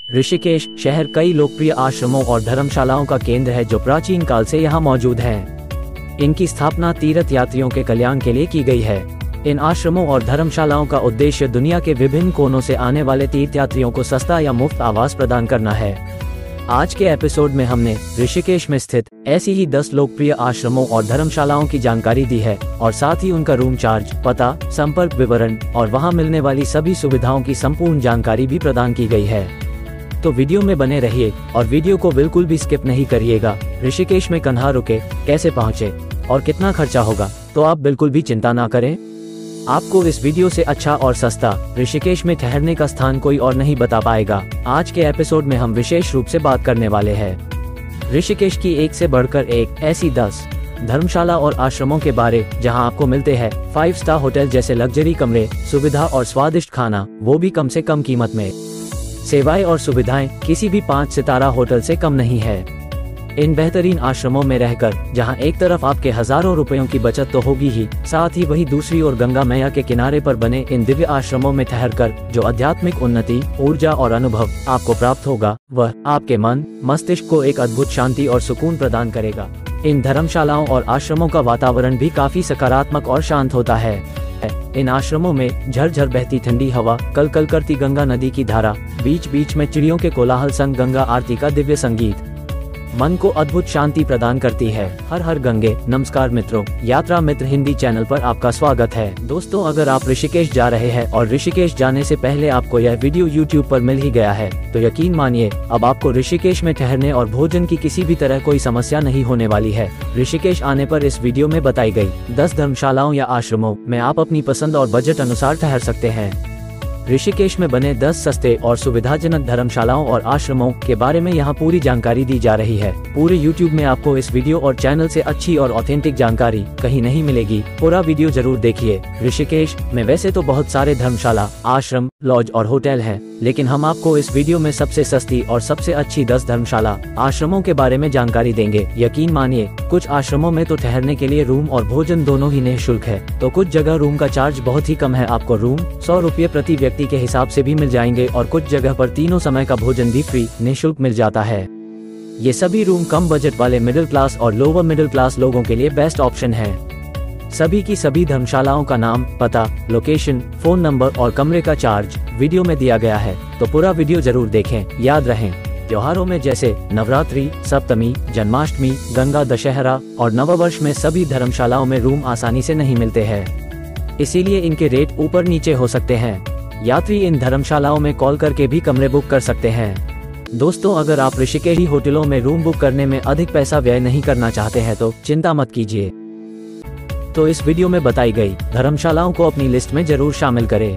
ऋषिकेश शहर कई लोकप्रिय आश्रमों और धर्मशालाओं का केंद्र है जो प्राचीन काल से यहाँ मौजूद हैं। इनकी स्थापना तीर्थ यात्रियों के कल्याण के लिए की गई है। इन आश्रमों और धर्मशालाओं का उद्देश्य दुनिया के विभिन्न कोनों से आने वाले तीर्थयात्रियों को सस्ता या मुफ्त आवास प्रदान करना है। आज के एपिसोड में हमने ऋषिकेश में स्थित ऐसी ही 10 लोकप्रिय आश्रमों और धर्मशालाओं की जानकारी दी है और साथ ही उनका रूम चार्ज, पता, संपर्क विवरण और वहां मिलने वाली सभी सुविधाओं की संपूर्ण जानकारी भी प्रदान की गई है। तो वीडियो में बने रहिए और वीडियो को बिल्कुल भी स्किप नहीं करिएगा। ऋषिकेश में कहाँ रुके, कैसे पहुँचे और कितना खर्चा होगा, तो आप बिल्कुल भी चिंता ना करें। आपको इस वीडियो से अच्छा और सस्ता ऋषिकेश में ठहरने का स्थान कोई और नहीं बता पाएगा। आज के एपिसोड में हम विशेष रूप से बात करने वाले हैं ऋषिकेश की एक से बढ़कर एक ऐसी 10 धर्मशाला और आश्रमों के बारे जहां आपको मिलते हैं 5 स्टार होटल जैसे लग्जरी कमरे, सुविधा और स्वादिष्ट खाना, वो भी कम से कम कीमत में। सेवाएं और सुविधाएं किसी भी 5 सितारा होटल से कम नहीं है। इन बेहतरीन आश्रमों में रहकर जहां एक तरफ आपके हजारों रुपयों की बचत तो होगी ही, साथ ही वही दूसरी ओर गंगा मैया के किनारे पर बने इन दिव्य आश्रमों में ठहरकर जो आध्यात्मिक उन्नति, ऊर्जा और अनुभव आपको प्राप्त होगा, वह आपके मन मस्तिष्क को एक अद्भुत शांति और सुकून प्रदान करेगा। इन धर्मशालाओं और आश्रमों का वातावरण भी काफी सकारात्मक और शांत होता है। इन आश्रमों में झरझर बहती ठंडी हवा, कल कल करती गंगा नदी की धारा, बीच बीच में चिड़ियों के कोलाहल संग गंगा आरती का दिव्य संगीत मन को अद्भुत शांति प्रदान करती है। हर हर गंगे। नमस्कार मित्रों, यात्रा मित्र हिंदी चैनल पर आपका स्वागत है। दोस्तों, अगर आप ऋषिकेश जा रहे हैं और ऋषिकेश जाने से पहले आपको यह वीडियो YouTube पर मिल ही गया है, तो यकीन मानिए अब आपको ऋषिकेश में ठहरने और भोजन की किसी भी तरह कोई समस्या नहीं होने वाली है। ऋषिकेश आने पर इस वीडियो में बताई गई 10 धर्मशालाओं या आश्रमों में आप अपनी पसंद और बजट अनुसार ठहर सकते हैं। ऋषिकेश में बने 10 सस्ते और सुविधाजनक धर्मशालाओं और आश्रमों के बारे में यहाँ पूरी जानकारी दी जा रही है। पूरे YouTube में आपको इस वीडियो और चैनल से अच्छी और ऑथेंटिक जानकारी कहीं नहीं मिलेगी। पूरा वीडियो जरूर देखिए। ऋषिकेश में वैसे तो बहुत सारे धर्मशाला, आश्रम, लॉज और होटल हैं, लेकिन हम आपको इस वीडियो में सबसे सस्ती और सबसे अच्छी 10 धर्मशाला आश्रमों के बारे में जानकारी देंगे। यकीन मानिए, कुछ आश्रमों में तो ठहरने के लिए रूम और भोजन दोनों ही निःशुल्क है, तो कुछ जगह रूम का चार्ज बहुत ही कम है। आपको रूम 100 रुपये प्रति व्यक्ति के हिसाब से भी मिल जाएंगे और कुछ जगह पर तीनों समय का भोजन भी फ्री निःशुल्क मिल जाता है। ये सभी रूम कम बजट वाले मिडिल क्लास और लोअर मिडिल क्लास लोगों के लिए बेस्ट ऑप्शन है। सभी की सभी धर्मशालाओं का नाम, पता, लोकेशन, फोन नंबर और कमरे का चार्ज वीडियो में दिया गया है, तो पूरा वीडियो जरूर देखें। याद रहें, त्योहारों में जैसे नवरात्रि, सप्तमी, जन्माष्टमी, गंगा दशहरा और नववर्ष में सभी धर्मशालाओं में रूम आसानी से नहीं मिलते हैं, इसीलिए इनके रेट ऊपर नीचे हो सकते हैं। यात्री इन धर्मशालाओं में कॉल करके भी कमरे बुक कर सकते हैं। दोस्तों, अगर आप ऋषिकेश होटलों में रूम बुक करने में अधिक पैसा व्यय नहीं करना चाहते हैं तो चिंता मत कीजिए। तो इस वीडियो में बताई गई धर्मशालाओं को अपनी लिस्ट में जरूर शामिल करें।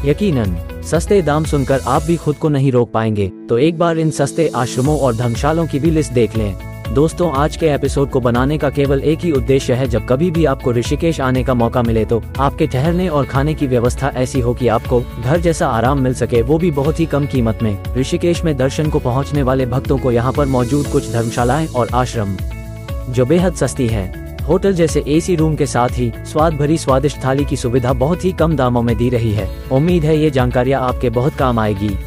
यकीनन सस्ते दाम सुनकर आप भी खुद को नहीं रोक पाएंगे, तो एक बार इन सस्ते आश्रमों और धर्मशालाओं की भी लिस्ट देख लें। दोस्तों, आज के एपिसोड को बनाने का केवल एक ही उद्देश्य है, जब कभी भी आपको ऋषिकेश आने का मौका मिले तो आपके ठहरने और खाने की व्यवस्था ऐसी हो कि आपको घर जैसा आराम मिल सके, वो भी बहुत ही कम कीमत में। ऋषिकेश में दर्शन को पहुंचने वाले भक्तों को यहाँ पर मौजूद कुछ धर्मशालाएं और आश्रम जो बेहद सस्ती हैं, होटल जैसे AC रूम के साथ ही स्वाद भरी स्वादिष्ट थाली की सुविधा बहुत ही कम दामों में दी रही है। उम्मीद है ये जानकारियाँ आपके बहुत काम आएगी।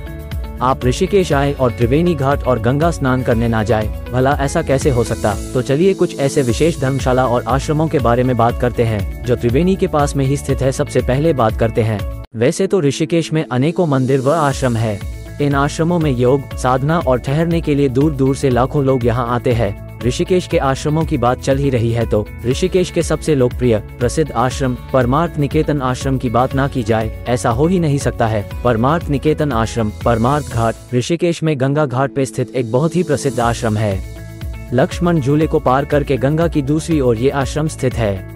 आप ऋषिकेश आए और त्रिवेणी घाट और गंगा स्नान करने ना जाए, भला ऐसा कैसे हो सकता। तो चलिए कुछ ऐसे विशेष धर्मशाला और आश्रमों के बारे में बात करते हैं जो त्रिवेणी के पास में ही स्थित है। सबसे पहले बात करते हैं, वैसे तो ऋषिकेश में अनेकों मंदिर व आश्रम है। इन आश्रमों में योग, साधना और ठहरने के लिए दूर दूर से लाखों लोग यहाँ आते हैं। ऋषिकेश के आश्रमों की बात चल ही रही है तो ऋषिकेश के सबसे लोकप्रिय प्रसिद्ध आश्रम परमार्थ निकेतन आश्रम की बात ना की जाए, ऐसा हो ही नहीं सकता है। परमार्थ निकेतन आश्रम, परमार्थ घाट, ऋषिकेश में गंगा घाट पे स्थित एक बहुत ही प्रसिद्ध आश्रम है। लक्ष्मण झूले को पार करके गंगा की दूसरी ओर ये आश्रम स्थित है।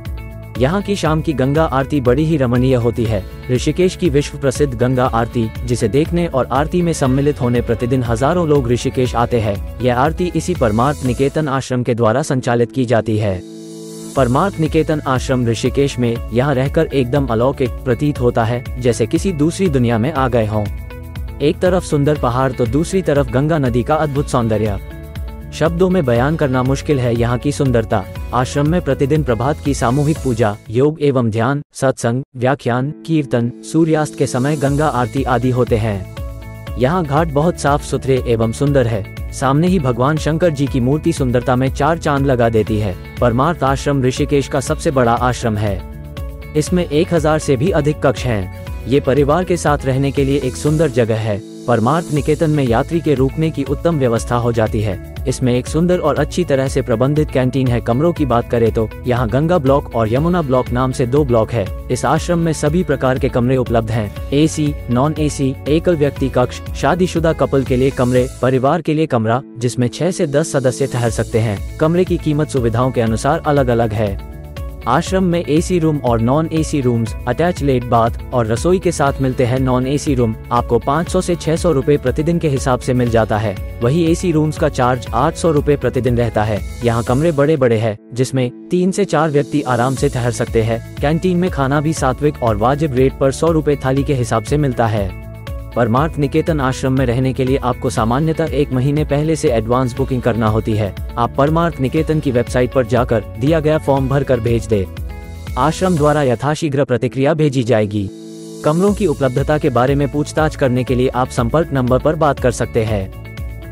यहाँ की शाम की गंगा आरती बड़ी ही रमणीय होती है। ऋषिकेश की विश्व प्रसिद्ध गंगा आरती, जिसे देखने और आरती में सम्मिलित होने प्रतिदिन हजारों लोग ऋषिकेश आते हैं। यह आरती इसी परमार्थ निकेतन आश्रम के द्वारा संचालित की जाती है। परमार्थ निकेतन आश्रम ऋषिकेश में यहाँ रहकर एकदम अलौकिक प्रतीत होता है, जैसे किसी दूसरी दुनिया में आ गए हों। एक तरफ सुंदर पहाड़ तो दूसरी तरफ गंगा नदी का अद्भुत सौंदर्य, शब्दों में बयान करना मुश्किल है यहाँ की सुंदरता। आश्रम में प्रतिदिन प्रभात की सामूहिक पूजा, योग एवं ध्यान, सत्संग, व्याख्यान, कीर्तन, सूर्यास्त के समय गंगा आरती आदि होते हैं। यहाँ घाट बहुत साफ सुथरे एवं सुंदर है। सामने ही भगवान शंकर जी की मूर्ति सुंदरता में 4 चांद लगा देती है। परमार्थ आश्रम ऋषिकेश का सबसे बड़ा आश्रम है। इसमें 1000 से भी अधिक कक्ष हैं। ये परिवार के साथ रहने के लिए एक सुंदर जगह है। परमार्थ निकेतन में यात्री के रुकने की उत्तम व्यवस्था हो जाती है। इसमें एक सुंदर और अच्छी तरह से प्रबंधित कैंटीन है। कमरों की बात करें तो यहाँ गंगा ब्लॉक और यमुना ब्लॉक नाम से 2 ब्लॉक है। इस आश्रम में सभी प्रकार के कमरे उपलब्ध हैं। एसी, नॉन एसी, एकल व्यक्ति कक्ष, शादीशुदा कपल के लिए कमरे, परिवार के लिए कमरा जिसमें 6 से 10 सदस्य ठहर सकते हैं। कमरे की कीमत सुविधाओं के अनुसार अलग अलग है। आश्रम में एसी रूम और non AC rooms, attached bath और रसोई के साथ मिलते हैं। नॉन एसी रूम आपको 500 से 600 रुपए प्रतिदिन के हिसाब से मिल जाता है। वही एसी रूम्स का चार्ज 800 रुपए प्रतिदिन रहता है। यहाँ कमरे बड़े बड़े हैं जिसमें 3 से 4 व्यक्ति आराम से ठहर सकते हैं। कैंटीन में खाना भी सात्विक और वाजिब रेट पर 100 रुपए थाली के हिसाब से मिलता है। परमार्थ निकेतन आश्रम में रहने के लिए आपको सामान्यतः 1 महीने पहले से एडवांस बुकिंग करना होती है। आप परमार्थ निकेतन की वेबसाइट पर जाकर दिया गया फॉर्म भरकर भेज दे। आश्रम द्वारा यथाशीघ्र प्रतिक्रिया भेजी जाएगी। कमरों की उपलब्धता के बारे में पूछताछ करने के लिए आप संपर्क नंबर पर बात कर सकते हैं।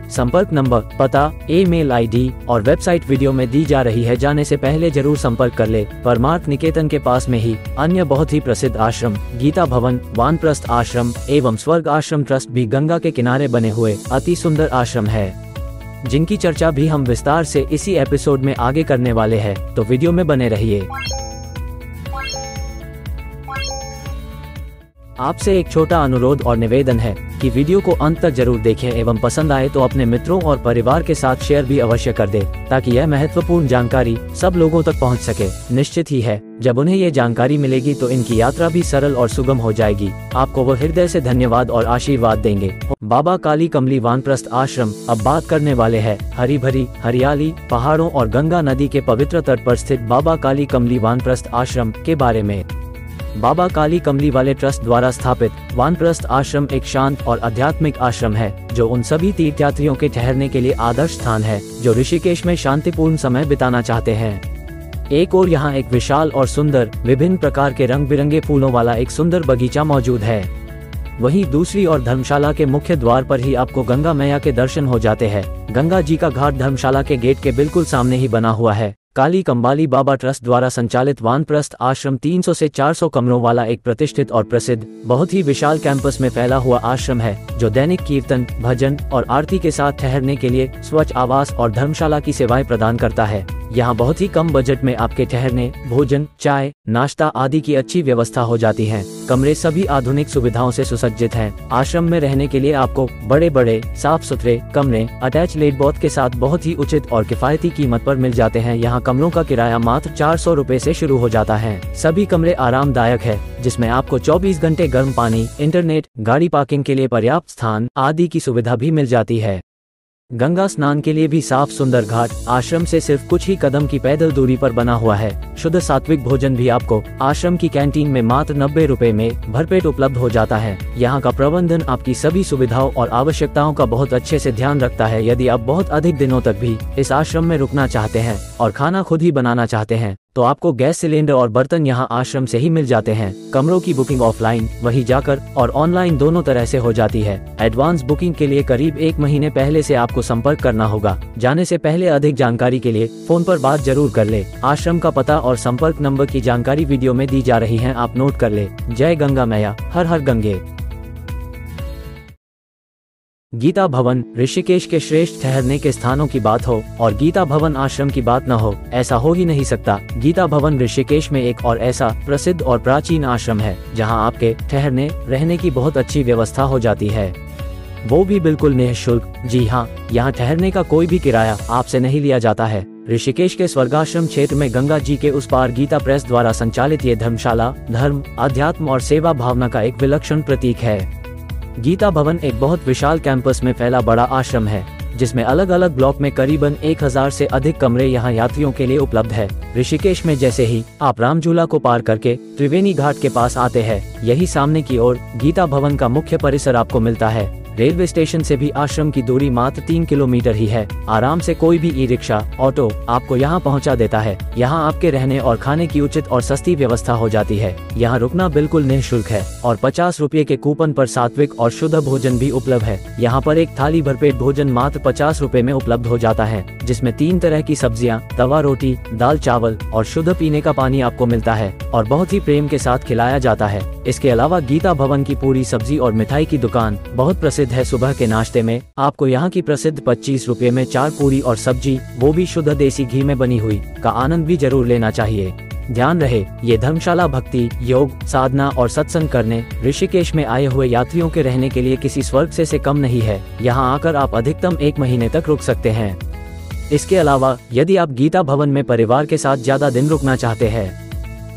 संपर्क नंबर, पता, ईमेल आईडी और वेबसाइट वीडियो में दी जा रही है। जाने से पहले जरूर संपर्क कर ले। परमार्थ निकेतन के पास में ही अन्य बहुत ही प्रसिद्ध आश्रम गीता भवन, वानप्रस्थ आश्रम एवं स्वर्ग आश्रम ट्रस्ट भी गंगा के किनारे बने हुए अति सुंदर आश्रम है, जिनकी चर्चा भी हम विस्तार से इसी एपिसोड में आगे करने वाले हैं। तो वीडियो में बने रहिए। आपसे एक छोटा अनुरोध और निवेदन है कि वीडियो को अंत तक जरूर देखें एवं पसंद आए तो अपने मित्रों और परिवार के साथ शेयर भी अवश्य कर दें, ताकि यह महत्वपूर्ण जानकारी सब लोगों तक पहुंच सके। निश्चित ही है, जब उन्हें ये जानकारी मिलेगी तो इनकी यात्रा भी सरल और सुगम हो जाएगी। आपको वो हृदय से धन्यवाद और आशीर्वाद देंगे। बाबा काली कमली वानप्रस्थ आश्रम। अब बात करने वाले हैं हरी भरी हरियाली, पहाड़ों और गंगा नदी के पवित्र तट पर स्थित बाबा काली कमली वानप्रस्थ आश्रम के बारे में। बाबा काली कमली वाले ट्रस्ट द्वारा स्थापित वानप्रस्थ आश्रम एक शांत और आध्यात्मिक आश्रम है, जो उन सभी तीर्थयात्रियों के ठहरने के लिए आदर्श स्थान है जो ऋषिकेश में शांतिपूर्ण समय बिताना चाहते हैं। एक और यहाँ एक विशाल और सुंदर विभिन्न प्रकार के रंग बिरंगे फूलों वाला एक सुंदर बगीचा मौजूद है। वहीं दूसरी ओर धर्मशाला के मुख्य द्वार पर ही आपको गंगा मैया के दर्शन हो जाते हैं। गंगा जी का घाट धर्मशाला के गेट के बिल्कुल सामने ही बना हुआ है। काली कंबाली बाबा ट्रस्ट द्वारा संचालित वानप्रस्थ आश्रम 300 से 400 कमरों वाला एक प्रतिष्ठित और प्रसिद्ध बहुत ही विशाल कैंपस में फैला हुआ आश्रम है, जो दैनिक कीर्तन, भजन और आरती के साथ ठहरने के लिए स्वच्छ आवास और धर्मशाला की सेवाएं प्रदान करता है। यहाँ बहुत ही कम बजट में आपके ठहरने, भोजन, चाय, नाश्ता आदि की अच्छी व्यवस्था हो जाती है। कमरे सभी आधुनिक सुविधाओं से सुसज्जित हैं। आश्रम में रहने के लिए आपको बड़े बड़े साफ सुथरे कमरे अटैच लेट बाथ के साथ बहुत ही उचित और किफायती कीमत पर मिल जाते हैं। यहाँ कमरों का किराया मात्र 400 रुपए से शुरू हो जाता है। सभी कमरे आरामदायक है, जिसमें आपको 24 घंटे गर्म पानी, इंटरनेट, गाड़ी पार्किंग के लिए पर्याप्त स्थान आदि की सुविधा भी मिल जाती है। गंगा स्नान के लिए भी साफ सुंदर घाट आश्रम से सिर्फ कुछ ही कदम की पैदल दूरी पर बना हुआ है। शुद्ध सात्विक भोजन भी आपको आश्रम की कैंटीन में मात्र 90 रुपए में भरपेट उपलब्ध हो जाता है। यहाँ का प्रबंधन आपकी सभी सुविधाओं और आवश्यकताओं का बहुत अच्छे से ध्यान रखता है। यदि आप बहुत अधिक दिनों तक भी इस आश्रम में रुकना चाहते हैं और खाना खुद ही बनाना चाहते हैं, तो आपको गैस सिलेंडर और बर्तन यहाँ आश्रम से ही मिल जाते हैं। कमरों की बुकिंग ऑफलाइन वहीं जाकर और ऑनलाइन दोनों तरह से हो जाती है। एडवांस बुकिंग के लिए करीब 1 महीने पहले से आपको संपर्क करना होगा। जाने से पहले अधिक जानकारी के लिए फोन पर बात जरूर कर ले। आश्रम का पता और संपर्क नंबर की जानकारी वीडियो में दी जा रही है, आप नोट कर ले। जय गंगा मैया, हर हर गंगे। गीता भवन। ऋषिकेश के श्रेष्ठ ठहरने के स्थानों की बात हो और गीता भवन आश्रम की बात न हो, ऐसा हो ही नहीं सकता। गीता भवन ऋषिकेश में एक और ऐसा प्रसिद्ध और प्राचीन आश्रम है जहां आपके ठहरने रहने की बहुत अच्छी व्यवस्था हो जाती है, वो भी बिल्कुल निःशुल्क। जी हाँ, यहाँ ठहरने का कोई भी किराया आपसे नहीं लिया जाता है। ऋषिकेश के स्वर्गाश्रम क्षेत्र में गंगा जी के उस पार गीता प्रेस द्वारा संचालित ये धर्मशाला धर्म, अध्यात्म और सेवा भावना का एक विलक्षण प्रतीक है। गीता भवन एक बहुत विशाल कैंपस में फैला बड़ा आश्रम है, जिसमें अलग अलग ब्लॉक में करीबन 1000 से अधिक कमरे यहाँ यात्रियों के लिए उपलब्ध है। ऋषिकेश में जैसे ही आप रामझूला को पार करके त्रिवेणी घाट के पास आते हैं, यही सामने की ओर गीता भवन का मुख्य परिसर आपको मिलता है। रेलवे स्टेशन से भी आश्रम की दूरी मात्र 3 किलोमीटर ही है। आराम से कोई भी ई रिक्शा, ऑटो आपको यहाँ पहुँचा देता है। यहाँ आपके रहने और खाने की उचित और सस्ती व्यवस्था हो जाती है। यहाँ रुकना बिल्कुल निःशुल्क है और 50 रुपये के कूपन पर सात्विक और शुद्ध भोजन भी उपलब्ध है। यहाँ पर एक थाली भरपेट भोजन मात्र 50 रुपए में उपलब्ध हो जाता है, जिसमें 3 तरह की सब्जियाँ, तवा रोटी, दाल चावल और शुद्ध पीने का पानी आपको मिलता है और बहुत ही प्रेम के साथ खिलाया जाता है। इसके अलावा गीता भवन की पूरी सब्जी और मिठाई की दुकान बहुत प्रसिद्ध है। सुबह के नाश्ते में आपको यहाँ की प्रसिद्ध 25 रुपए में 4 पूरी और सब्जी, वो भी शुद्ध देसी घी में बनी हुई, का आनंद भी जरूर लेना चाहिए। ध्यान रहे, ये धर्मशाला भक्ति, योग, साधना और सत्संग करने ऋषिकेश में आए हुए यात्रियों के रहने के लिए किसी स्वर्ग से कम नहीं है। यहाँ आकर आप अधिकतम 1 महीने तक रुक सकते हैं। इसके अलावा यदि आप गीता भवन में परिवार के साथ ज्यादा दिन रुकना चाहते हैं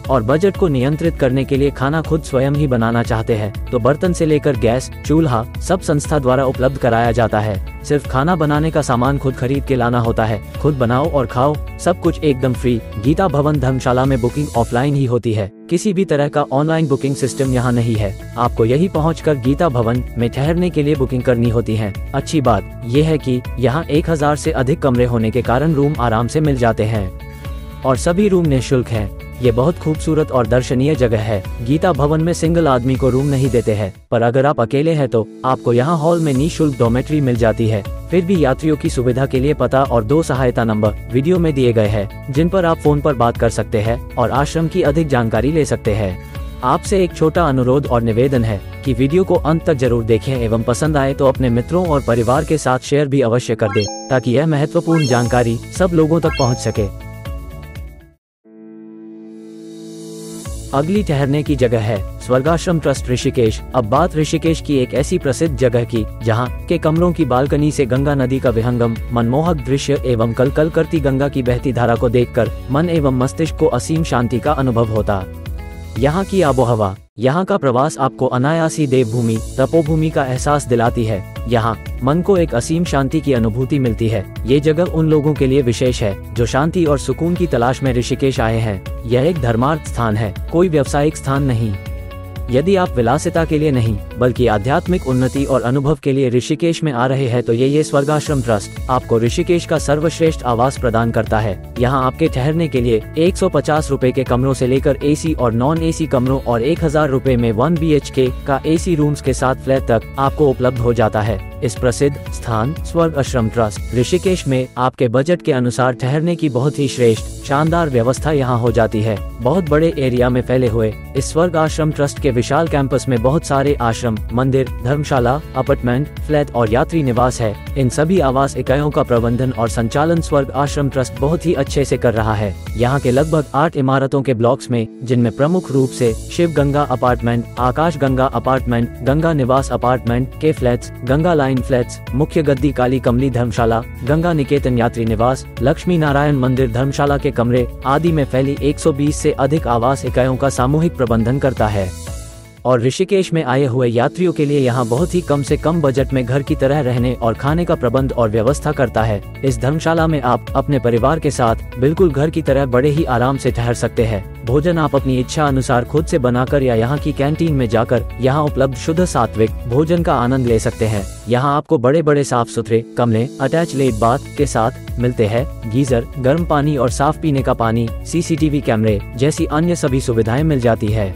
और बजट को नियंत्रित करने के लिए खाना खुद स्वयं ही बनाना चाहते हैं, तो बर्तन से लेकर गैस, चूल्हा सब संस्था द्वारा उपलब्ध कराया जाता है। सिर्फ खाना बनाने का सामान खुद खरीद के लाना होता है। खुद बनाओ और खाओ, सब कुछ एकदम फ्री। गीता भवन धर्मशाला में बुकिंग ऑफलाइन ही होती है, किसी भी तरह का ऑनलाइन बुकिंग सिस्टम यहाँ नहीं है। आपको यही पहुँचकर गीता भवन में ठहरने के लिए बुकिंग करनी होती है। अच्छी बात यह है कि यहाँ 1000 से अधिक कमरे होने के कारण रूम आराम से मिल जाते हैं और सभी रूम निःशुल्क हैं। ये बहुत खूबसूरत और दर्शनीय जगह है। गीता भवन में सिंगल आदमी को रूम नहीं देते हैं, पर अगर आप अकेले हैं तो आपको यहाँ हॉल में निःशुल्क डॉर्मेट्री मिल जाती है। फिर भी यात्रियों की सुविधा के लिए पता और 2 सहायता नंबर वीडियो में दिए गए हैं, जिन पर आप फोन पर बात कर सकते हैं और आश्रम की अधिक जानकारी ले सकते हैं। आपसे एक छोटा अनुरोध और निवेदन है कि वीडियो को अंत तक जरूर देखें एवं पसंद आए तो अपने मित्रों और परिवार के साथ शेयर भी अवश्य कर दें, ताकि यह महत्वपूर्ण जानकारी सब लोगों तक पहुँच सके। अगली ठहरने की जगह है स्वर्गाश्रम ट्रस्ट ऋषिकेश। अब बात ऋषिकेश की एक ऐसी प्रसिद्ध जगह की जहां के कमरों की बालकनी से गंगा नदी का विहंगम, मनमोहक दृश्य एवं कलकल करती गंगा की बहती धारा को देखकर मन एवं मस्तिष्क को असीम शांति का अनुभव होता। यहाँ की आबोहवा, यहाँ का प्रवास आपको अनायासी देवभूमि, तपोभूमि का एहसास दिलाती है। यहाँ मन को एक असीम शांति की अनुभूति मिलती है। ये जगह उन लोगों के लिए विशेष है जो शांति और सुकून की तलाश में ऋषिकेश आए हैं। यह एक धर्मार्थ स्थान है, कोई व्यावसायिक स्थान नहीं। यदि आप विलासिता के लिए नहीं बल्कि आध्यात्मिक उन्नति और अनुभव के लिए ऋषिकेश में आ रहे हैं तो ये स्वर्गाश्रम ट्रस्ट आपको ऋषिकेश का सर्वश्रेष्ठ आवास प्रदान करता है। यहाँ आपके ठहरने के लिए 150 रुपए के कमरों से लेकर एसी और नॉन एसी कमरों और 1000 रुपए में 1 BHK का एसी रूम्स के साथ फ्लैट तक आपको उपलब्ध हो जाता है। इस प्रसिद्ध स्थान स्वर्ग आश्रम ट्रस्ट ऋषिकेश में आपके बजट के अनुसार ठहरने की बहुत ही श्रेष्ठ शानदार व्यवस्था यहाँ हो जाती है। बहुत बड़े एरिया में फैले हुए इस स्वर्ग आश्रम ट्रस्ट के विशाल कैंपस में बहुत सारे आश्रम, मंदिर, धर्मशाला, अपार्टमेंट, फ्लैट और यात्री निवास है। इन सभी आवास इकाइयों का प्रबंधन और संचालन स्वर्ग आश्रम ट्रस्ट बहुत ही अच्छे से कर रहा है। यहाँ के लगभग 8 इमारतों के ब्लॉक्स में, जिनमें प्रमुख रूप से शिव गंगा अपार्टमेंट, आकाश गंगा अपार्टमेंट, गंगा निवास अपार्टमेंट के फ्लैट्स, गंगा लाइन फ्लैट्स, मुख्य गद्दी काली कमली धर्मशाला, गंगा निकेतन यात्री निवास, लक्ष्मी नारायण मंदिर धर्मशाला के कमरे आदि में फैली 120 से अधिक आवास इकाइयों का सामूहिक प्रबंधन करता है। और ऋषिकेश में आए हुए यात्रियों के लिए यहाँ बहुत ही कम से कम बजट में घर की तरह रहने और खाने का प्रबंध और व्यवस्था करता है। इस धर्मशाला में आप अपने परिवार के साथ बिल्कुल घर की तरह बड़े ही आराम से ठहर सकते हैं। भोजन आप अपनी इच्छा अनुसार खुद से बनाकर या यहाँ की कैंटीन में जाकर यहाँ उपलब्ध शुद्ध सात्विक भोजन का आनंद ले सकते हैं। यहाँ आपको बड़े बड़े साफ सुथरे कमरे अटैच लेट बाथ के साथ मिलते हैं। गीजर, गर्म पानी और साफ पीने का पानी, CCTV कैमरे जैसी अन्य सभी सुविधाएं मिल जाती है।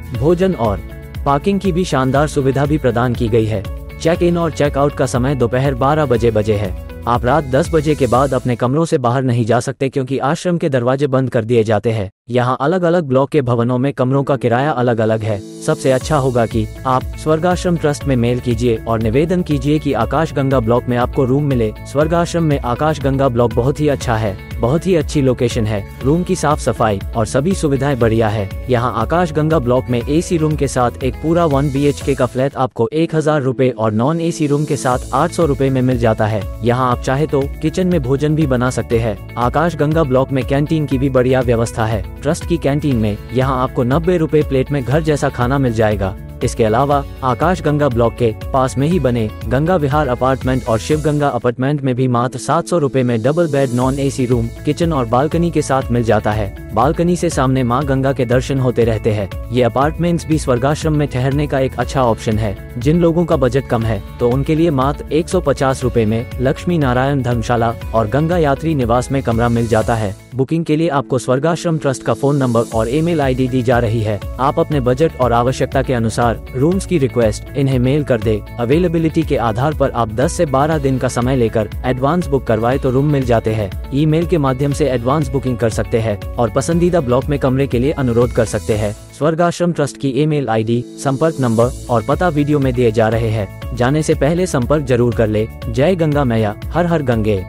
भोजन और पार्किंग की भी शानदार सुविधा भी प्रदान की गई है। चेक इन और चेक आउट का समय दोपहर 12 बजे है। आप रात 10 बजे के बाद अपने कमरों से बाहर नहीं जा सकते क्योंकि आश्रम के दरवाजे बंद कर दिए जाते हैं। यहाँ अलग अलग ब्लॉक के भवनों में कमरों का किराया अलग अलग है। सबसे अच्छा होगा कि आप स्वर्गाश्रम ट्रस्ट में मेल कीजिए और निवेदन कीजिए कि आकाश गंगा ब्लॉक में आपको रूम मिले। स्वर्गाश्रम में आकाश गंगा ब्लॉक बहुत ही अच्छा है, बहुत ही अच्छी लोकेशन है, रूम की साफ सफाई और सभी सुविधाएं बढ़िया है। यहाँ आकाश गंगा ब्लॉक में एसी रूम के साथ एक पूरा 1 BHK का फ्लैट आपको 1000 रुपए और नॉन एसी रूम के साथ 800 रुपए में मिल जाता है। यहाँ आप चाहे तो किचन में भोजन भी बना सकते हैं। आकाश गंगा ब्लॉक में कैंटीन की भी बढ़िया व्यवस्था है। ट्रस्ट की कैंटीन में यहाँ आपको 90 रुपए प्लेट में घर जैसा खाना मिल जाएगा। इसके अलावा आकाश गंगा ब्लॉक के पास में ही बने गंगा विहार अपार्टमेंट और शिव गंगा अपार्टमेंट में भी मात्र 700 रुपए में double bed non AC room, kitchen और बालकनी के साथ मिल जाता है। बालकनी से सामने माँ गंगा के दर्शन होते रहते हैं। ये अपार्टमेंट्स भी स्वर्गाश्रम में ठहरने का एक अच्छा ऑप्शन है। जिन लोगों का बजट कम है तो उनके लिए मात्र 150 रुपए में लक्ष्मी नारायण धर्मशाला और गंगा यात्री निवास में कमरा मिल जाता है। बुकिंग के लिए आपको स्वर्गाश्रम ट्रस्ट का फोन नंबर और ईमेल आईडी दी जा रही है। आप अपने बजट और आवश्यकता के अनुसार रूम्स की रिक्वेस्ट इन्हें मेल कर दे। अवेलेबिलिटी के आधार पर आप 10 से 12 दिन का समय लेकर एडवांस बुक करवाए तो रूम मिल जाते हैं। ईमेल के माध्यम से एडवांस बुकिंग कर सकते हैं और पसंदीदा ब्लॉक में कमरे के लिए अनुरोध कर सकते हैं। स्वर्गाश्रम ट्रस्ट की ईमेल आईडी, संपर्क नंबर और पता वीडियो में दिए जा रहे हैं। जाने से पहले संपर्क जरूर कर ले। जय गंगा मैया, हर हर गंगे।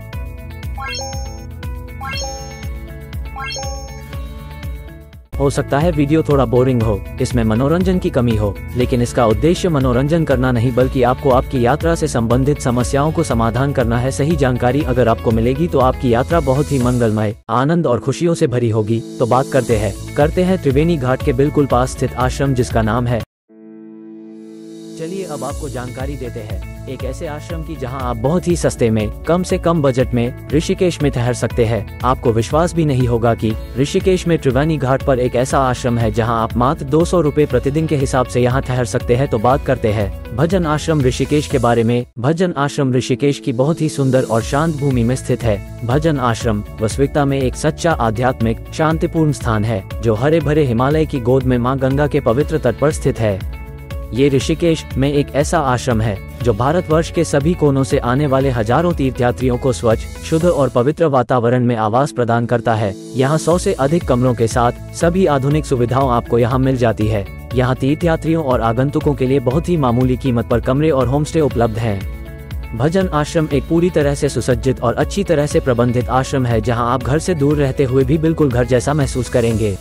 हो सकता है वीडियो थोड़ा बोरिंग हो, इसमें मनोरंजन की कमी हो, लेकिन इसका उद्देश्य मनोरंजन करना नहीं बल्कि आपको आपकी यात्रा से संबंधित समस्याओं को समाधान करना है। सही जानकारी अगर आपको मिलेगी तो आपकी यात्रा बहुत ही मंगलमय, आनंद और खुशियों से भरी होगी। तो बात करते हैं त्रिवेणी घाट के बिल्कुल पास स्थित आश्रम जिसका नाम है। चलिए अब आपको जानकारी देते हैं एक ऐसे आश्रम की जहां आप बहुत ही सस्ते में, कम से कम बजट में ऋषिकेश में ठहर सकते हैं। आपको विश्वास भी नहीं होगा कि ऋषिकेश में त्रिवेणी घाट पर एक ऐसा आश्रम है जहां आप मात्र 200 रुपए प्रतिदिन के हिसाब से यहां ठहर सकते हैं। तो बात करते हैं भजन आश्रम ऋषिकेश के बारे में। भजन आश्रम ऋषिकेश की बहुत ही सुंदर और शांत भूमि में स्थित है। भजन आश्रम वास्तविकता में एक सच्चा आध्यात्मिक शांतिपूर्ण स्थान है जो हरे भरे हिमालय की गोद में माँ गंगा के पवित्र तट पर स्थित है। ये ऋषिकेश में एक ऐसा आश्रम है जो भारतवर्ष के सभी कोनों से आने वाले हजारों तीर्थयात्रियों को स्वच्छ, शुद्ध और पवित्र वातावरण में आवास प्रदान करता है। यहाँ 100 से अधिक कमरों के साथ सभी आधुनिक सुविधाओं आपको यहाँ मिल जाती है। यहाँ तीर्थयात्रियों और आगंतुकों के लिए बहुत ही मामूली कीमत पर कमरे और होमस्टे उपलब्ध हैं। भजन आश्रम एक पूरी तरह से सुसज्जित और अच्छी तरह से प्रबंधित आश्रम है जहाँ आप घर से दूर रहते हुए भी बिल्कुल घर जैसा महसूस करेंगे।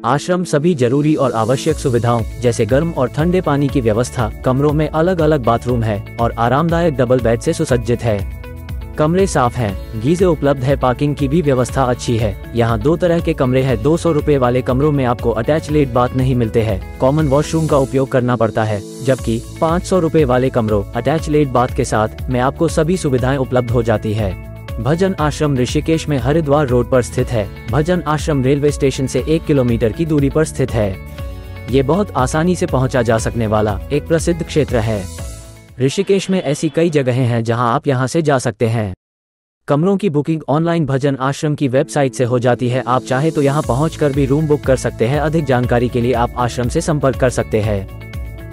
आश्रम सभी जरूरी और आवश्यक सुविधाओं जैसे गर्म और ठंडे पानी की व्यवस्था, कमरों में अलग अलग बाथरूम है और आरामदायक डबल बेड से सुसज्जित है। कमरे साफ हैं, गीजर उपलब्ध है, पार्किंग की भी व्यवस्था अच्छी है। यहाँ 2 तरह के कमरे हैं। 200 रुपए वाले कमरों में आपको अटैच लेट बाथ नहीं मिलते हैं, कॉमन वॉशरूम का उपयोग करना पड़ता है, जबकि 500 रुपए वाले कमरों अटैच लेट बाथ के साथ में आपको सभी सुविधाएं उपलब्ध हो जाती है। भजन आश्रम ऋषिकेश में हरिद्वार रोड पर स्थित है। भजन आश्रम रेलवे स्टेशन से 1 किलोमीटर की दूरी पर स्थित है। ये बहुत आसानी से पहुंचा जा सकने वाला एक प्रसिद्ध क्षेत्र है। ऋषिकेश में ऐसी कई जगहें हैं जहां आप यहां से जा सकते हैं। कमरों की बुकिंग ऑनलाइन भजन आश्रम की वेबसाइट से हो जाती है। आप चाहे तो यहां पहुंचकर भी रूम बुक कर सकते हैं। अधिक जानकारी के लिए आप आश्रम से संपर्क कर सकते हैं।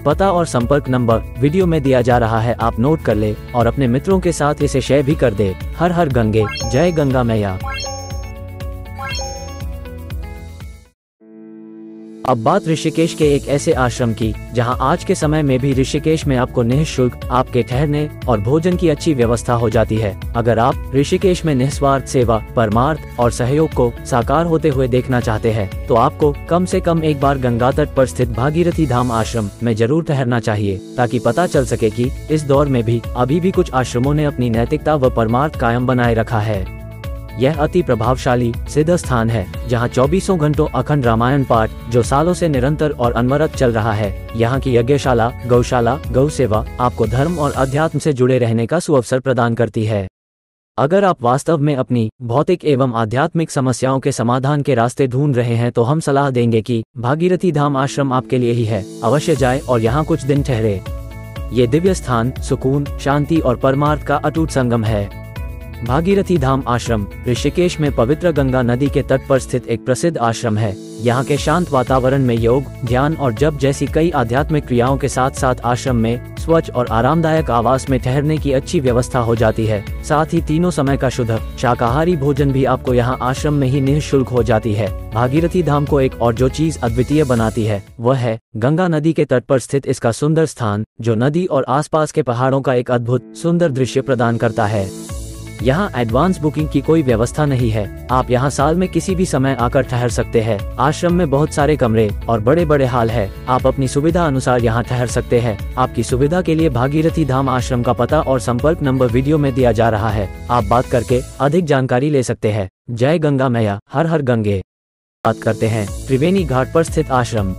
पता और संपर्क नंबर वीडियो में दिया जा रहा है, आप नोट कर ले और अपने मित्रों के साथ इसे शेयर भी कर दे। हर हर गंगे, जय गंगा मैया। अब बात ऋषिकेश के एक ऐसे आश्रम की जहां आज के समय में भी ऋषिकेश में आपको निःशुल्क आपके ठहरने और भोजन की अच्छी व्यवस्था हो जाती है। अगर आप ऋषिकेश में निस्वार्थ सेवा, परमार्थ और सहयोग को साकार होते हुए देखना चाहते हैं तो आपको कम से कम एक बार गंगा तट पर स्थित भागीरथी धाम आश्रम में जरूर ठहरना चाहिए, ताकि पता चल सके कि इस दौर में भी अभी भी कुछ आश्रमों ने अपनी नैतिकता व परमार्थ कायम बनाए रखा है। यह अति प्रभावशाली सिद्ध स्थान है जहां 24 घंटों अखंड रामायण पाठ जो सालों से निरंतर और अनवरत चल रहा है। यहाँ की यज्ञशाला, गौशाला, गौ सेवा आपको धर्म और अध्यात्म से जुड़े रहने का सुअवसर प्रदान करती है। अगर आप वास्तव में अपनी भौतिक एवं आध्यात्मिक समस्याओं के समाधान के रास्ते ढूंढ रहे हैं तो हम सलाह देंगे कि भागीरथी धाम आश्रम आपके लिए ही है। अवश्य जाए और यहाँ कुछ दिन ठहरे। ये दिव्य स्थान सुकून, शांति और परमार्थ का अटूट संगम है। भागीरथी धाम आश्रम ऋषिकेश में पवित्र गंगा नदी के तट पर स्थित एक प्रसिद्ध आश्रम है। यहाँ के शांत वातावरण में योग, ध्यान और जप जैसी कई आध्यात्मिक क्रियाओं के साथ साथ आश्रम में स्वच्छ और आरामदायक आवास में ठहरने की अच्छी व्यवस्था हो जाती है। साथ ही तीनों समय का शुद्ध शाकाहारी भोजन भी आपको यहाँ आश्रम में ही निःशुल्क हो जाती है। भागीरथी धाम को एक और जो चीज अद्वितीय बनाती है वह है गंगा नदी के तट पर स्थित इसका सुंदर स्थान, जो नदी और आसपास के पहाड़ों का एक अद्भुत सुंदर दृश्य प्रदान करता है। यहाँ एडवांस बुकिंग की कोई व्यवस्था नहीं है। आप यहाँ साल में किसी भी समय आकर ठहर सकते हैं। आश्रम में बहुत सारे कमरे और बड़े बड़े हॉल है। आप अपनी सुविधा अनुसार यहाँ ठहर सकते हैं। आपकी सुविधा के लिए भागीरथी धाम आश्रम का पता और संपर्क नंबर वीडियो में दिया जा रहा है। आप बात करके अधिक जानकारी ले सकते हैं। जय गंगा मैया, हर हर गंगे। बात करते हैं त्रिवेणी घाट पर स्थित आश्रम।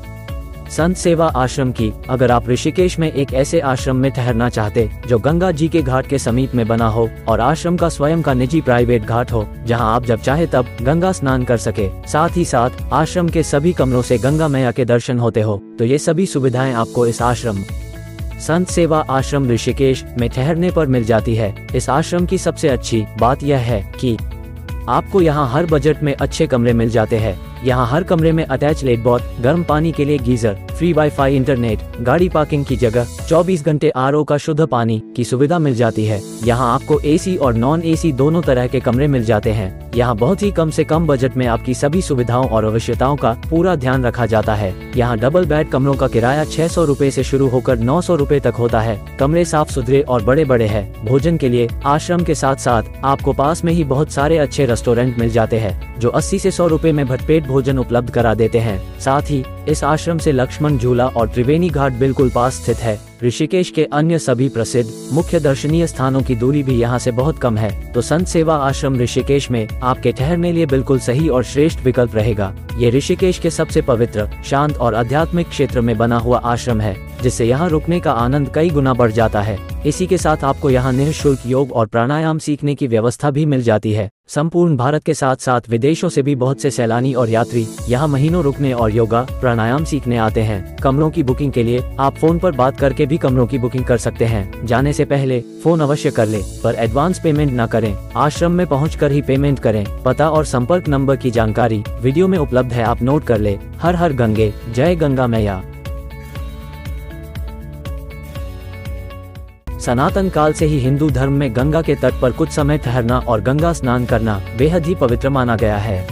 संत सेवा आश्रम की। अगर आप ऋषिकेश में एक ऐसे आश्रम में ठहरना चाहते जो गंगा जी के घाट के समीप में बना हो और आश्रम का स्वयं का निजी प्राइवेट घाट हो जहां आप जब चाहे तब गंगा स्नान कर सके, साथ ही साथ आश्रम के सभी कमरों से गंगा मैया के दर्शन होते हो, तो ये सभी सुविधाएं आपको इस आश्रम संत सेवा आश्रम ऋषिकेश में ठहरने पर मिल जाती है। इस आश्रम की सबसे अच्छी बात यह है कि आपको यहाँ हर बजट में अच्छे कमरे मिल जाते हैं। यहाँ हर कमरे में अटैच लेट बाथ, गर्म पानी के लिए गीजर, फ्री वाईफाई, इंटरनेट, गाड़ी पार्किंग की जगह, 24 घंटे आरओ का शुद्ध पानी की सुविधा मिल जाती है। यहाँ आपको एसी और नॉन एसी दोनों तरह के कमरे मिल जाते हैं। यहाँ बहुत ही कम से कम बजट में आपकी सभी सुविधाओं और आवश्यकताओं का पूरा ध्यान रखा जाता है। यहाँ डबल बेड कमरों का किराया 600 रुपए से शुरू होकर 900 रुपए तक होता है। कमरे साफ सुथरे और बड़े बड़े हैं। भोजन के लिए आश्रम के साथ साथ आपको पास में ही बहुत सारे अच्छे रेस्टोरेंट मिल जाते हैं जो 80 से 100 रुपए में भरपेट भोजन उपलब्ध करा देते हैं। साथ ही इस आश्रम से लक्ष्मण झूला और त्रिवेणी घाट बिल्कुल पास स्थित है। ऋषिकेश के अन्य सभी प्रसिद्ध मुख्य दर्शनीय स्थानों की दूरी भी यहाँ से बहुत कम है, तो संत सेवा आश्रम ऋषिकेश में आपके ठहरने लिए बिल्कुल सही और श्रेष्ठ विकल्प रहेगा। ये ऋषिकेश के सबसे पवित्र, शांत और आध्यात्मिक क्षेत्र में बना हुआ आश्रम है, जिससे यहाँ रुकने का आनंद कई गुना बढ़ जाता है। इसी के साथ आपको यहाँ निःशुल्क योग और प्राणायाम सीखने की व्यवस्था भी मिल जाती है। संपूर्ण भारत के साथ साथ विदेशों से भी बहुत से सैलानी और यात्री यहाँ महीनों रुकने और योगा प्राणायाम सीखने आते हैं। कमरों की बुकिंग के लिए आप फोन पर बात करके भी कमरों की बुकिंग कर सकते हैं। जाने से पहले फोन अवश्य कर ले, पर एडवांस पेमेंट न करें। आश्रम में पहुंचकर ही पेमेंट करें। पता और संपर्क नंबर की जानकारी वीडियो में उपलब्ध है, आप नोट कर ले। हर हर गंगे, जय गंगा मैया। सनातन काल से ही हिंदू धर्म में गंगा के तट पर कुछ समय ठहरना और गंगा स्नान करना बेहद ही पवित्र माना गया है।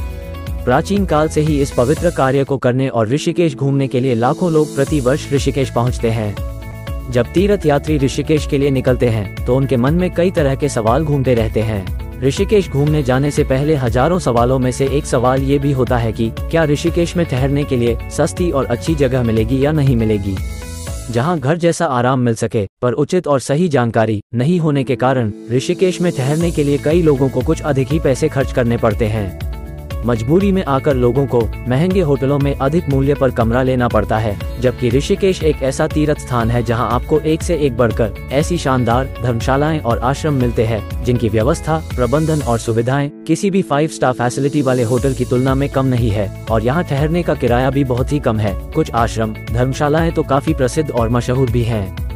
प्राचीन काल से ही इस पवित्र कार्य को करने और ऋषिकेश घूमने के लिए लाखों लोग प्रति वर्ष ऋषिकेश पहुंचते हैं। जब तीर्थ यात्री ऋषिकेश के लिए निकलते हैं तो उनके मन में कई तरह के सवाल घूमते रहते हैं। ऋषिकेश घूमने जाने से पहले हजारों सवालों में से एक सवाल ये भी होता है कि क्या ऋषिकेश में ठहरने के लिए सस्ती और अच्छी जगह मिलेगी या नहीं मिलेगी, जहां घर जैसा आराम मिल सके। पर उचित और सही जानकारी नहीं होने के कारण ऋषिकेश में ठहरने के लिए कई लोगों को कुछ अधिक ही पैसे खर्च करने पड़ते हैं। मजबूरी में आकर लोगों को महंगे होटलों में अधिक मूल्य पर कमरा लेना पड़ता है, जबकि ऋषिकेश एक ऐसा तीर्थ स्थान है जहां आपको एक से एक बढ़कर ऐसी शानदार धर्मशालाएं और आश्रम मिलते हैं जिनकी व्यवस्था, प्रबंधन और सुविधाएं किसी भी 5 स्टार फैसिलिटी वाले होटल की तुलना में कम नहीं है। और यहाँ ठहरने का किराया भी बहुत ही कम है। कुछ आश्रम धर्मशालाएं तो काफी प्रसिद्ध और मशहूर भी हैं।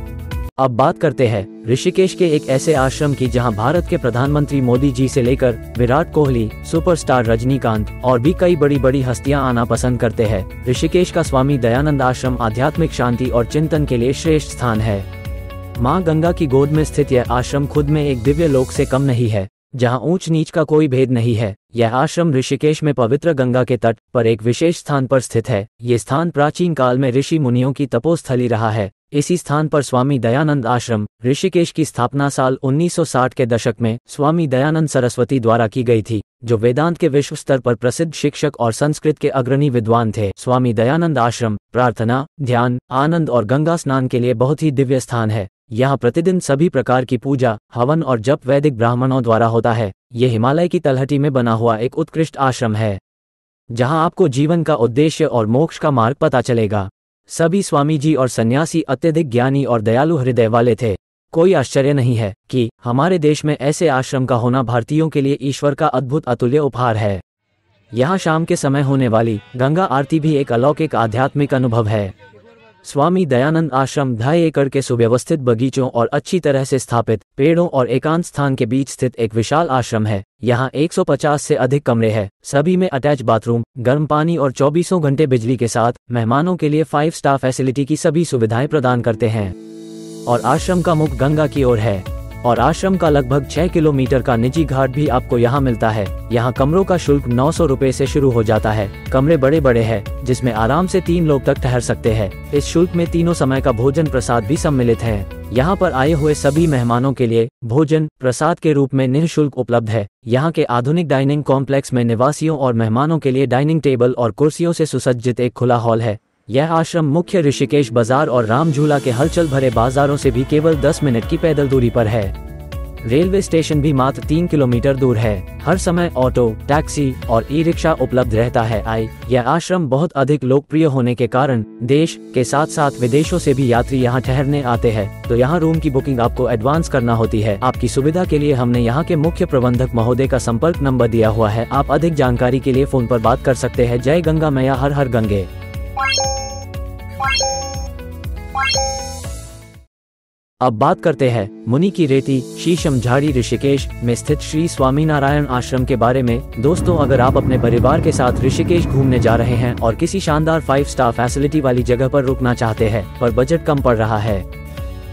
अब बात करते हैं ऋषिकेश के एक ऐसे आश्रम की जहां भारत के प्रधानमंत्री मोदी जी से लेकर विराट कोहली, सुपरस्टार रजनीकांत और भी कई बड़ी बड़ी हस्तियां आना पसंद करते हैं। ऋषिकेश का स्वामी दयानंद आश्रम आध्यात्मिक शांति और चिंतन के लिए श्रेष्ठ स्थान है। मां गंगा की गोद में स्थित यह आश्रम खुद में एक दिव्य लोक से कम नहीं है, जहां ऊंच नीच का कोई भेद नहीं है। यह आश्रम ऋषिकेश में पवित्र गंगा के तट पर एक विशेष स्थान पर स्थित है। ये स्थान प्राचीन काल में ऋषि मुनियों की तपोस्थली रहा है। इसी स्थान पर स्वामी दयानंद आश्रम ऋषिकेश की स्थापना साल 1960 के दशक में स्वामी दयानंद सरस्वती द्वारा की गई थी, जो वेदांत के विश्व स्तर पर प्रसिद्ध शिक्षक और संस्कृत के अग्रणी विद्वान थे। स्वामी दयानंद आश्रम प्रार्थना, ध्यान, आनंद और गंगा स्नान के लिए बहुत ही दिव्य स्थान है। यहाँ प्रतिदिन सभी प्रकार की पूजा, हवन और जप वैदिक ब्राह्मणों द्वारा होता है। ये हिमालय की तलहटी में बना हुआ एक उत्कृष्ट आश्रम है, जहाँ आपको जीवन का उद्देश्य और मोक्ष का मार्ग पता चलेगा। सभी स्वामी जी और सन्यासी अत्यधिक ज्ञानी और दयालु हृदय वाले थे। कोई आश्चर्य नहीं है कि हमारे देश में ऐसे आश्रम का होना भारतीयों के लिए ईश्वर का अद्भुत अतुल्य उपहार है। यहाँ शाम के समय होने वाली गंगा आरती भी एक अलौकिक आध्यात्मिक अनुभव है। स्वामी दयानंद आश्रम 2.5 एकड़ के सुव्यवस्थित बगीचों और अच्छी तरह से स्थापित पेड़ों और एकांत स्थान के बीच स्थित एक विशाल आश्रम है। यहाँ 150 से अधिक कमरे हैं, सभी में अटैच बाथरूम, गर्म पानी और 24 घंटे बिजली के साथ मेहमानों के लिए 5 स्टार फैसिलिटी की सभी सुविधाएं प्रदान करते हैं। और आश्रम का मुख गंगा की ओर है और आश्रम का लगभग 6 किलोमीटर का निजी घाट भी आपको यहाँ मिलता है। यहाँ कमरों का शुल्क 900 रुपए से शुरू हो जाता है। कमरे बड़े बड़े हैं, जिसमें आराम से 3 लोग तक ठहर सकते हैं। इस शुल्क में तीनों समय का भोजन प्रसाद भी सम्मिलित है। यहाँ पर आए हुए सभी मेहमानों के लिए भोजन प्रसाद के रूप में निःशुल्क उपलब्ध है। यहाँ के आधुनिक डाइनिंग कॉम्प्लेक्स में निवासियों और मेहमानों के लिए डाइनिंग टेबल और कुर्सियों से सुसज्जित एक खुला हॉल है। यह आश्रम मुख्य ऋषिकेश बाजार और राम झूला के हलचल भरे बाजारों से भी केवल 10 मिनट की पैदल दूरी पर है। रेलवे स्टेशन भी मात्र 3 किलोमीटर दूर है। हर समय ऑटो, टैक्सी और ई रिक्शा उपलब्ध रहता है। यह आश्रम बहुत अधिक लोकप्रिय होने के कारण देश के साथ साथ विदेशों से भी यात्री यहाँ ठहरने आते हैं। तो यहाँ रूम की बुकिंग आपको एडवांस करना होती है। आपकी सुविधा के लिए हमने यहाँ के मुख्य प्रबंधक महोदय का संपर्क नंबर दिया हुआ है। आप अधिक जानकारी के लिए फोन पर बात कर सकते हैं। जय गंगा मैया, हर हर गंगे। अब बात करते हैं मुनि की रेती शीशम झाड़ी ऋषिकेश में स्थित श्री स्वामीनारायण आश्रम के बारे में। दोस्तों, अगर आप अपने परिवार के साथ ऋषिकेश घूमने जा रहे हैं और किसी शानदार 5 स्टार फैसिलिटी वाली जगह पर रुकना चाहते हैं पर बजट कम पड़ रहा है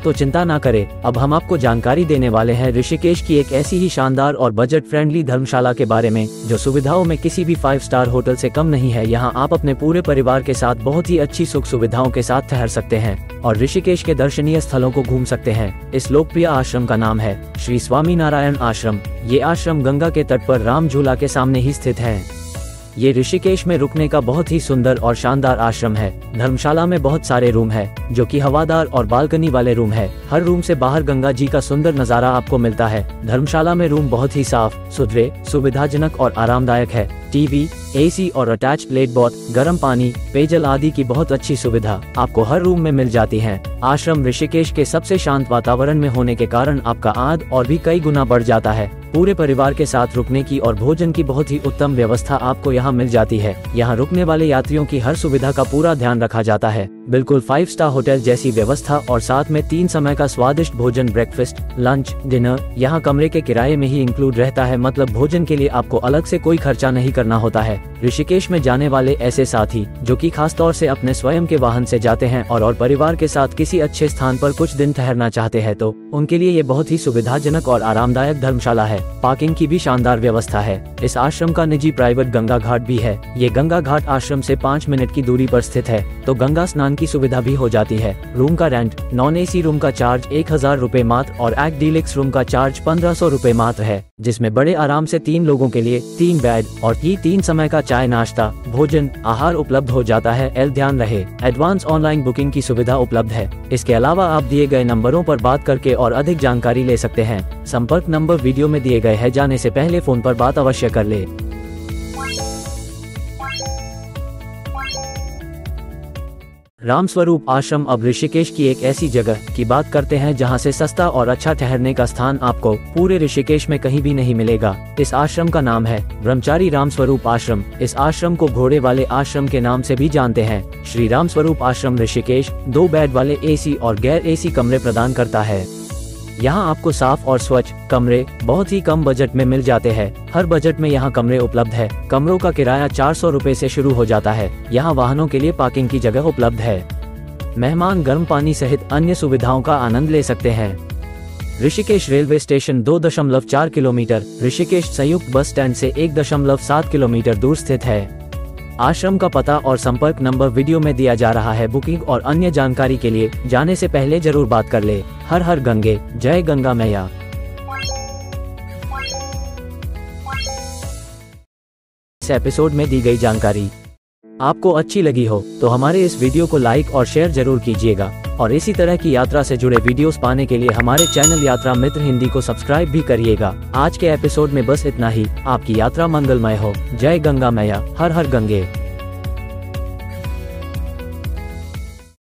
तो चिंता ना करें। अब हम आपको जानकारी देने वाले हैं ऋषिकेश की एक ऐसी ही शानदार और बजट फ्रेंडली धर्मशाला के बारे में जो सुविधाओं में किसी भी 5 स्टार होटल से कम नहीं है। यहाँ आप अपने पूरे परिवार के साथ बहुत ही अच्छी सुख सुविधाओं के साथ ठहर सकते हैं और ऋषिकेश के दर्शनीय स्थलों को घूम सकते हैं। इस लोकप्रिय आश्रम का नाम है श्री स्वामीनारायण आश्रम। ये आश्रम गंगा के तट पर राम झूला के सामने ही स्थित है। ये ऋषिकेश में रुकने का बहुत ही सुंदर और शानदार आश्रम है। धर्मशाला में बहुत सारे रूम है जो कि हवादार और बालकनी वाले रूम है। हर रूम से बाहर गंगा जी का सुंदर नजारा आपको मिलता है। धर्मशाला में रूम बहुत ही साफ सुथरे, सुविधाजनक और आरामदायक है। टीवी, एसी और अटैच प्लेट बोर्ड, गर्म पानी, पेयजल आदि की बहुत अच्छी सुविधा आपको हर रूम में मिल जाती है। आश्रम ऋषिकेश के सबसे शांत वातावरण में होने के कारण आपका आनंद और भी कई गुना बढ़ जाता है। पूरे परिवार के साथ रुकने की और भोजन की बहुत ही उत्तम व्यवस्था आपको यहाँ मिल जाती है। यहाँ रुकने वाले यात्रियों की हर सुविधा का पूरा ध्यान रखा जाता है। बिल्कुल 5 स्टार होटल जैसी व्यवस्था और साथ में 3 समय का स्वादिष्ट भोजन, ब्रेकफास्ट, लंच, डिनर यहाँ कमरे के किराए में ही इंक्लूड रहता है। मतलब भोजन के लिए आपको अलग से कोई खर्चा नहीं करना होता है। ऋषिकेश में जाने वाले ऐसे साथी जो कि खास तौर से अपने स्वयं के वाहन से जाते हैं और परिवार के साथ किसी अच्छे स्थान पर कुछ दिन ठहरना चाहते हैं तो उनके लिए ये बहुत ही सुविधाजनक और आरामदायक धर्मशाला है। पार्किंग की भी शानदार व्यवस्था है। इस आश्रम का निजी प्राइवेट गंगा घाट भी है। ये गंगा घाट आश्रम से 5 मिनट की दूरी पर स्थित है तो गंगा स्नान की सुविधा भी हो जाती है। रूम का रेंट नॉन एसी रूम का चार्ज 1000 रुपए मात्र और एक डीलक्स रूम का चार्ज 1500 रुपए मात्र है, जिसमें बड़े आराम से 3 लोगों के लिए 3 बेड और 3 समय का चाय, नाश्ता, भोजन, आहार उपलब्ध हो जाता है। ध्यान रहे, एडवांस ऑनलाइन बुकिंग की सुविधा उपलब्ध है। इसके अलावा आप दिए गए नंबरों पर बात करके और अधिक जानकारी ले सकते हैं। संपर्क नंबर वीडियो में दिए गए हैं। जाने से पहले फोन पर बात अवश्य कर ले। रामस्वरूप आश्रम। अब ऋषिकेश की एक ऐसी जगह की बात करते हैं जहां से सस्ता और अच्छा ठहरने का स्थान आपको पूरे ऋषिकेश में कहीं भी नहीं मिलेगा। इस आश्रम का नाम है ब्रह्मचारी रामस्वरूप आश्रम। इस आश्रम को घोड़े वाले आश्रम के नाम से भी जानते हैं। श्री रामस्वरूप आश्रम ऋषिकेश 2 बेड वाले एसी और गैर एसी कमरे प्रदान करता है। यहाँ आपको साफ और स्वच्छ कमरे बहुत ही कम बजट में मिल जाते हैं। हर बजट में यहाँ कमरे उपलब्ध है। कमरों का किराया 400 रुपए से शुरू हो जाता है। यहाँ वाहनों के लिए पार्किंग की जगह उपलब्ध है। मेहमान गर्म पानी सहित अन्य सुविधाओं का आनंद ले सकते हैं। Rishikesh railway station 2.4 kilometre, Rishikesh संयुक्त बस स्टैंड से 1.7 किलोमीटर दूर स्थित है। आश्रम का पता और संपर्क नंबर वीडियो में दिया जा रहा है। बुकिंग और अन्य जानकारी के लिए जाने से पहले जरूर बात कर ले। हर हर गंगे, जय गंगा मैया। इस एपिसोड में दी गई जानकारी आपको अच्छी लगी हो तो हमारे इस वीडियो को लाइक और शेयर जरूर कीजिएगा और इसी तरह की यात्रा से जुड़े वीडियोस पाने के लिए हमारे चैनल यात्रा मित्र हिंदी को सब्सक्राइब भी करिएगा। आज के एपिसोड में बस इतना ही। आपकी यात्रा मंगलमय हो। जय गंगा मैया, हर हर गंगे।